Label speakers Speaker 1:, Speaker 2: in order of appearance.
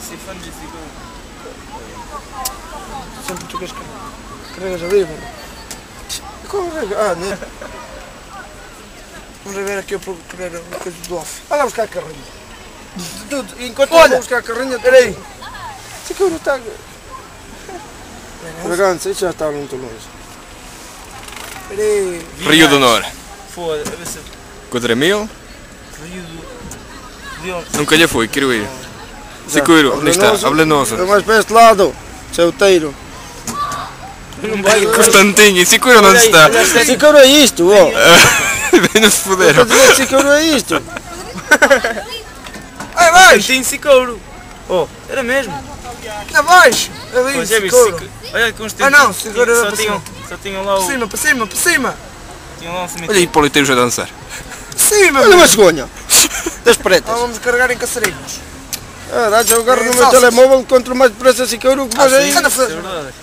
Speaker 1: ser fã de Seguro.
Speaker 2: Sempre tu queres carregas ali, mano. Ah, né? Vamos a ver aqui eu procurar uma coisa do off. Vai lá buscar a carrinha. Enquanto eu vou buscar a carrinha, peraí. Seguro está. Bragança, isso já está muito longe. Peraí.
Speaker 3: Rio do Norte.
Speaker 1: Foda-se, a ver se.
Speaker 3: Codramil.
Speaker 1: Rio do.
Speaker 3: Nunca lhe fui, quero ir. Seguro, onde está? Ablenoso.
Speaker 2: É mais para este lado, Ceuteiro.
Speaker 3: Constantinho, Seguro onde está?
Speaker 2: Seguro é isto, ó.
Speaker 3: Vem-nos foder.
Speaker 2: Seguro é isto.
Speaker 1: Ai, vai! Tem Seguro. Oh, era mesmo.
Speaker 2: Abaixo. Ali,
Speaker 1: Pois é,
Speaker 2: Seguro.
Speaker 1: olha que uns tempos.
Speaker 2: Ah não, Seguro
Speaker 1: só
Speaker 2: era
Speaker 1: só tinham lá o.
Speaker 2: para cima, para cima.
Speaker 1: Tinham lá um
Speaker 3: Olha
Speaker 1: cemitério.
Speaker 3: aí politeiros a dançar.
Speaker 2: Cima,
Speaker 4: Olha uma cegonha. Das pretas.
Speaker 2: Vamos carregar em caçarinhos.
Speaker 4: Ah, dá-te eu agarro no meu
Speaker 2: Salsas.
Speaker 4: telemóvel, encontro mais depressa Seguro que vais aí.
Speaker 2: Anda,
Speaker 1: Isso é verdade.